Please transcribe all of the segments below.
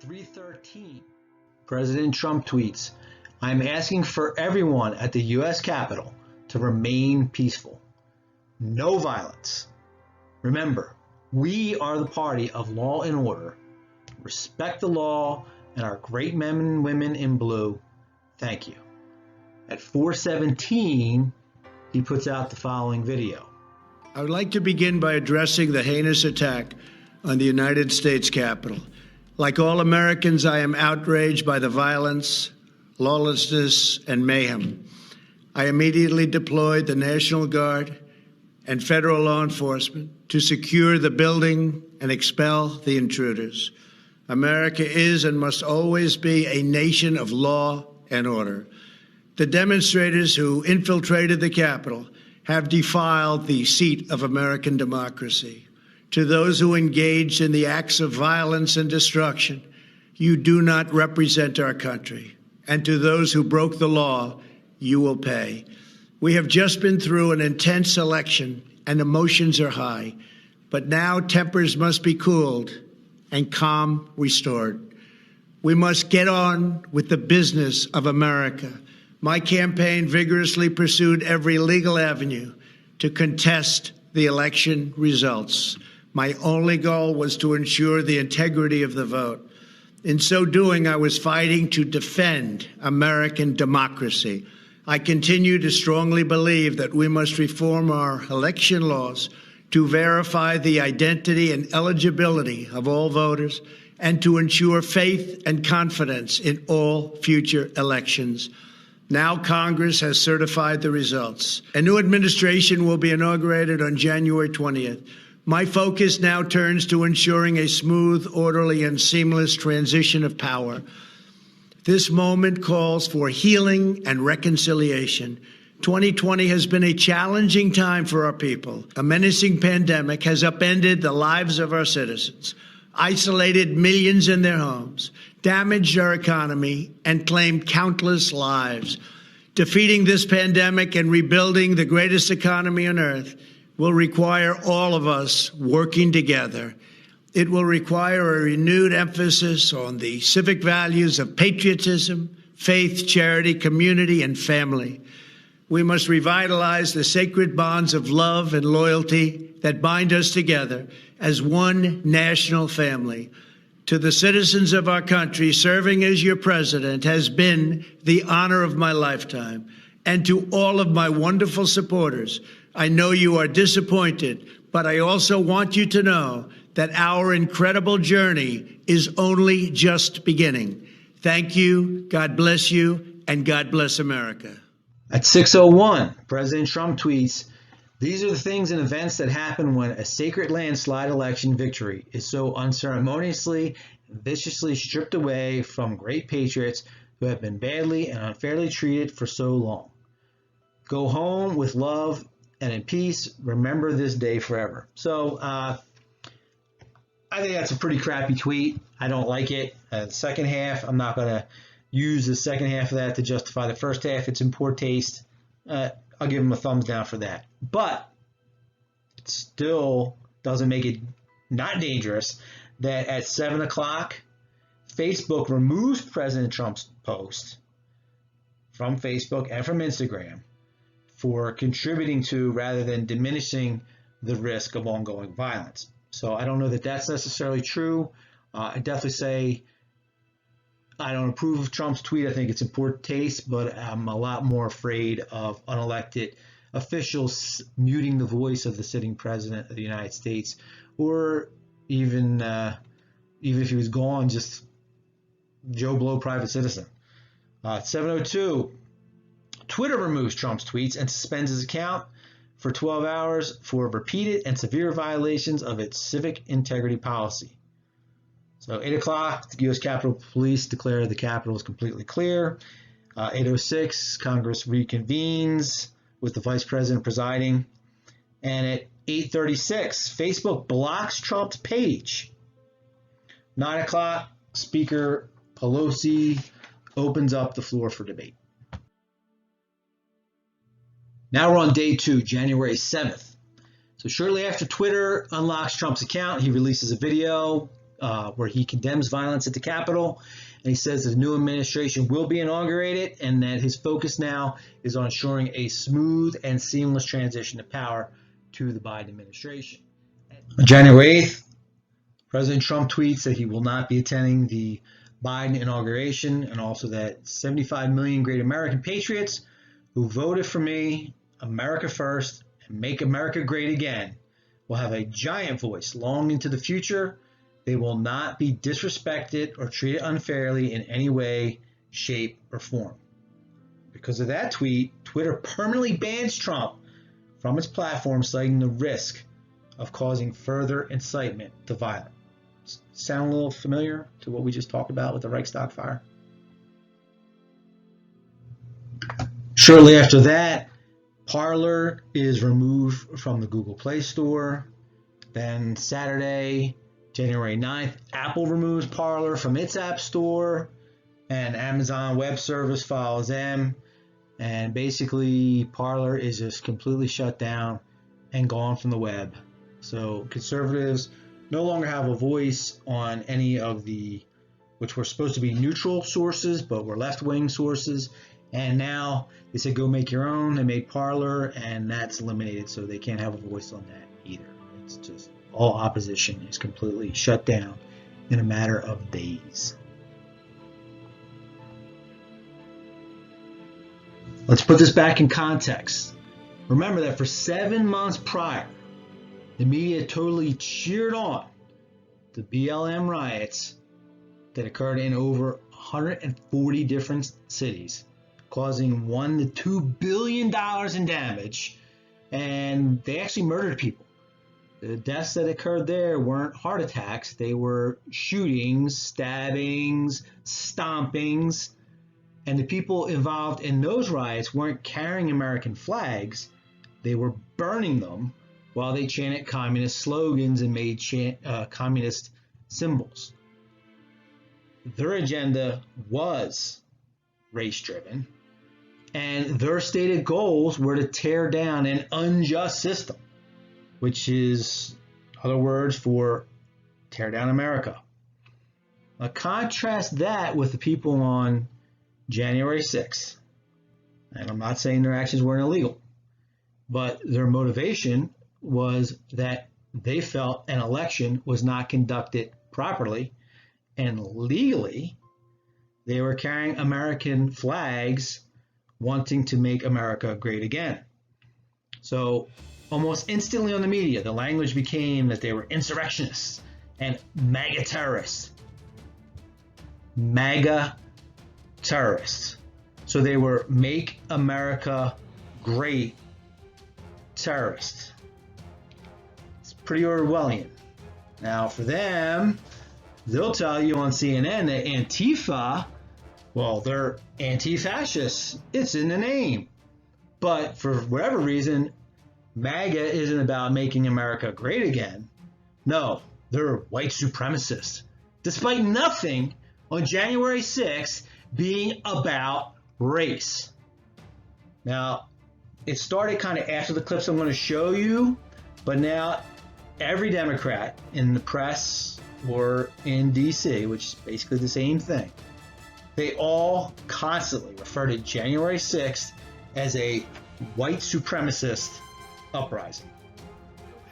3:13, President Trump tweets, "I'm asking for everyone at the U.S. Capitol to remain peaceful. No violence. Remember, we are the party of law and order. Respect the law and our great men and women in blue. Thank you." At 4:17, he puts out the following video. I would like to begin by addressing the heinous attack on the United States Capitol. Like all Americans, I am outraged by the violence, lawlessness, and mayhem. I immediately deployed the National Guard and federal law enforcement to secure the building and expel the intruders. America is and must always be a nation of law and order. The demonstrators who infiltrated the Capitol have defiled the seat of American democracy. To those who engaged in the acts of violence and destruction, you do not represent our country. And to those who broke the law, you will pay. We have just been through an intense election and emotions are high, but now tempers must be cooled and calm restored. We must get on with the business of America. My campaign vigorously pursued every legal avenue to contest the election results. My only goal was to ensure the integrity of the vote. In so doing, I was fighting to defend American democracy. I continue to strongly believe that we must reform our election laws to verify the identity and eligibility of all voters and to ensure faith and confidence in all future elections. Now Congress has certified the results. A new administration will be inaugurated on January 20th. My focus now turns to ensuring a smooth, orderly, and seamless transition of power. This moment calls for healing and reconciliation. 2020 has been a challenging time for our people. A menacing pandemic has upended the lives of our citizens, isolated millions in their homes, damaged our economy, and claimed countless lives. Defeating this pandemic and rebuilding the greatest economy on earth will require all of us working together. It will require a renewed emphasis on the civic values of patriotism, faith, charity, community, and family. We must revitalize the sacred bonds of love and loyalty that bind us together as one national family. To the citizens of our country, serving as your president has been the honor of my lifetime. And to all of my wonderful supporters, I know you are disappointed, but I also want you to know that our incredible journey is only just beginning. Thank you, God bless you, and God bless America. At 6:01, President Trump tweets, "These are the things and events that happen when a sacred landslide election victory is so unceremoniously and viciously stripped away from great patriots who have been badly and unfairly treated for so long. Go home with love and in peace. Remember this day forever." So I think that's a pretty crappy tweet. I don't like it. The second half, I'm not going to use the second half of that to justify the first half. It's in poor taste. I'll give him a thumbs down for that. But it still doesn't make it not dangerous that at 7 o'clock, Facebook removes President Trump's post from Facebook and from Instagram for contributing to rather than diminishing the risk of ongoing violence. So I don't know that that's necessarily true. I definitely say I don't approve of Trump's tweet. I think it's in poor taste, but I'm a lot more afraid of unelected officials muting the voice of the sitting president of the United States, or even if he was gone, just Joe Blow, private citizen. 7:02, Twitter removes Trump's tweets and suspends his account for 12 hours for repeated and severe violations of its civic integrity policy. So 8 o'clock, the U.S. Capitol Police declare the Capitol is completely clear. 8:06, Congress reconvenes with the Vice President presiding. And at 8:36, Facebook blocks Trump's page. 9 o'clock, Speaker Pelosi opens up the floor for debate. Now we're on day 2, January 7th. So shortly after Twitter unlocks Trump's account, he releases a video where he condemns violence at the Capitol, and he says the new administration will be inaugurated, and that his focus now is on ensuring a smooth and seamless transition of power to the Biden administration. On January 8th, President Trump tweets that he will not be attending the Biden inauguration, and also that 75 million great American patriots who voted for me, America first, and make America great again, will have a giant voice long into the future. They will not be disrespected or treated unfairly in any way, shape, or form. Because of that tweet, Twitter permanently bans Trump from its platform, citing the risk of causing further incitement to violence. Sound a little familiar to what we just talked about with the Reichstag fire? Shortly after that, Parler is removed from the Google Play Store. Then Saturday, January 9th, Apple removes Parler from its App Store, and Amazon Web Service follows them. And basically, Parler is just completely shut down and gone from the web. So conservatives no longer have a voice on any of the, which were supposed to be neutral sources, but were left-wing sources. And now they said, go make your own. They made Parler, and that's eliminated, so they can't have a voice on that either. It's just all opposition is completely shut down in a matter of days. Let's put this back in context. Remember that for 7 months prior, the media totally cheered on the BLM riots that occurred in over 140 different cities, causing $1 to $2 billion in damage, and they actually murdered people. The deaths that occurred there weren't heart attacks, they were shootings, stabbings, stompings, and the people involved in those riots weren't carrying American flags, they were burning them while they chanted communist slogans and made communist symbols. Their agenda was race-driven, and their stated goals were to tear down an unjust system, which is other words for tear down America. Now contrast that with the people on January 6th. And I'm not saying their actions weren't illegal, but their motivation was that they felt an election was not conducted properly and legally. They were carrying American flags, wanting to make America great again. So almost instantly on the media, the language became that they were insurrectionists and MAGA terrorists. MAGA terrorists. So they were make America great terrorists. It's pretty Orwellian. Now for them, they'll tell you on CNN that Antifa, well, they're anti-fascists. It's in the name. But for whatever reason, MAGA isn't about making America great again. No, they're white supremacists. Despite nothing on January 6th being about race. Now, it started kind of after the clips I'm going to show you, but now every Democrat in the press or in DC, which is basically the same thing, they all constantly refer to January 6th as a white supremacist uprising.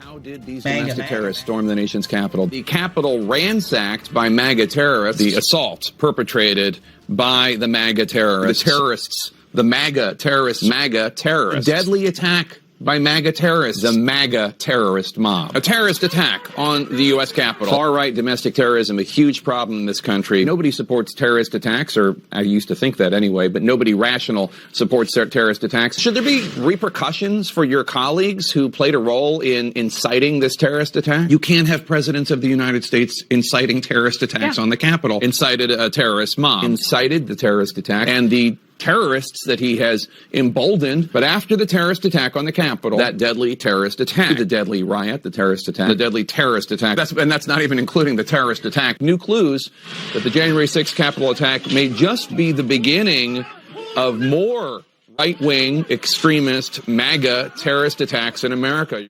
How did these domestic terrorists storm the nation's capital? The Capitol ransacked by MAGA terrorists. The assault perpetrated by the MAGA terrorists. The terrorists, the MAGA terrorists. Deadly attack by MAGA terrorists. The MAGA terrorist mob. A terrorist attack on the U.S. Capitol. Far-right domestic terrorism, a huge problem in this country. Nobody supports terrorist attacks, or I used to think that anyway, but nobody rational supports terrorist attacks. Should there be repercussions for your colleagues who played a role in inciting this terrorist attack? You can't have presidents of the United States inciting terrorist attacks on the Capitol. Incited a terrorist mob. Incited the terrorist attack, and the terrorists that he has emboldened. But after the terrorist attack on the Capitol, that deadly terrorist attack, the deadly riot, the terrorist attack, the deadly terrorist attack, and that's not even including the terrorist attack. New clues that the January 6th Capitol attack may just be the beginning of more right-wing, extremist, MAGA terrorist attacks in America.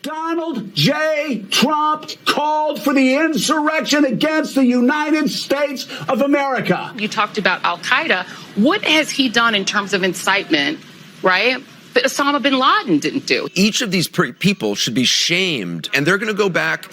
Donald J. Trump called for the insurrection against the United States of America. You talked about Al-Qaeda. What has he done in terms of incitement, right, that Osama bin Laden didn't do? Each of these people should be shamed, and they're going to go back,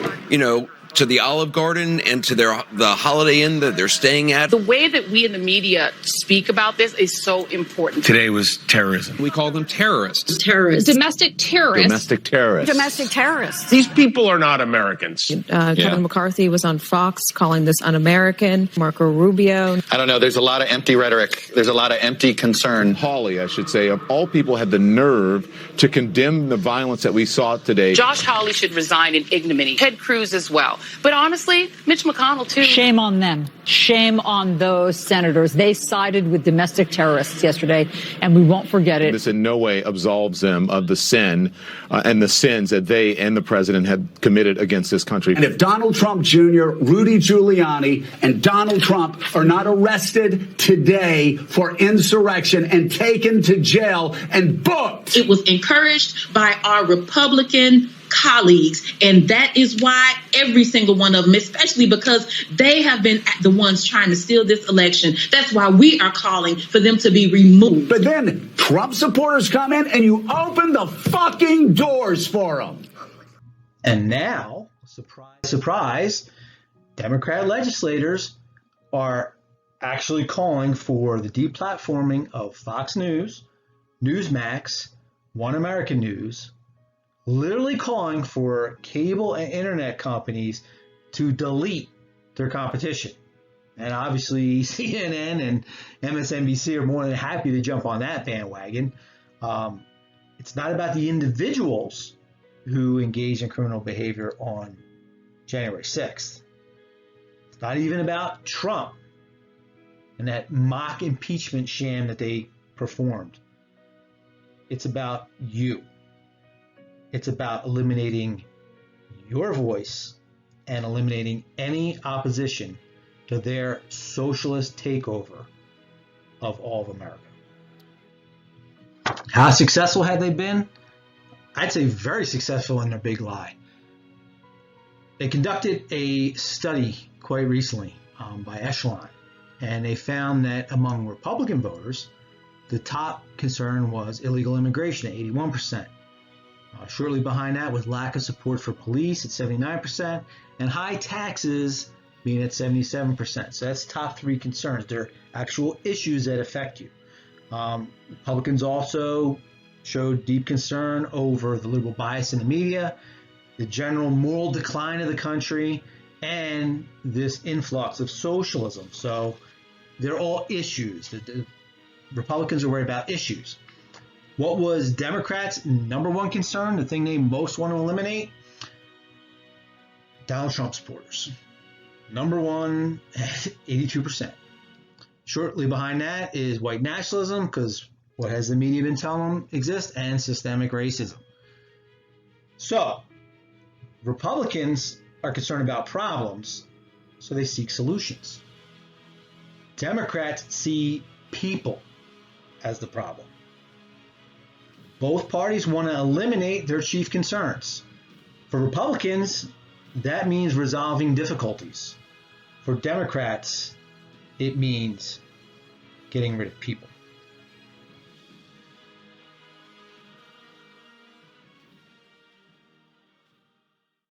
to the Olive Garden and to the Holiday Inn that they're staying at. The way that we in the media speak about this is so important. Today was terrorism. We call them terrorists. Terrorists. Domestic terrorists. Domestic terrorists. Domestic terrorists. These people are not Americans. Kevin McCarthy was on Fox calling this un-American. Marco Rubio. I don't know. There's a lot of empty rhetoric. There's a lot of empty concern. Hawley, I should say, of all people, had the nerve to condemn the violence that we saw today. Josh Hawley should resign in ignominy. Ted Cruz as well. But honestly, Mitch McConnell, too. Shame on them. Shame on those senators. They sided with domestic terrorists yesterday, and we won't forget it. This in no way absolves them of the sin and the sins that they and the president had committed against this country. And if Donald Trump Jr., Rudy Giuliani, and Donald Trump are not arrested today for insurrection and taken to jail and booked. It was encouraged by our Republican colleagues, and that is why every single one of them, especially because they have been the ones trying to steal this election, that's why we are calling for them to be removed. But then Trump supporters come in and you open the fucking doors for them. And now, surprise, surprise, Democrat legislators are actually calling for the deplatforming of Fox News, Newsmax, One American News, literally calling for cable and internet companies to delete their competition. And obviously CNN and MSNBC are more than happy to jump on that bandwagon. It's not about the individuals who engaged in criminal behavior on January 6th. It's not even about Trump and that mock impeachment sham that they performed. It's about you. It's about eliminating your voice and eliminating any opposition to their socialist takeover of all of America. How successful have they been? I'd say very successful in their big lie. They conducted a study quite recently by Echelon, and they found that among Republican voters, the top concern was illegal immigration at 81%. Shortly behind that was lack of support for police at 79% and high taxes being at 77%. So that's top three concerns. They're actual issues that affect you. Republicans also showed deep concern over the liberal bias in the media, the general moral decline of the country, and this influx of socialism. So they're all issues. The Republicans are worried about issues. What was Democrats' number one concern, the thing they most want to eliminate? Donald Trump supporters. Number one, 82%. Shortly behind that is white nationalism, because what has the media been telling them exists, and systemic racism. So, Republicans are concerned about problems, so they seek solutions. Democrats see people as the problem. Both parties want to eliminate their chief concerns. For Republicans, that means resolving difficulties. For Democrats, it means getting rid of people.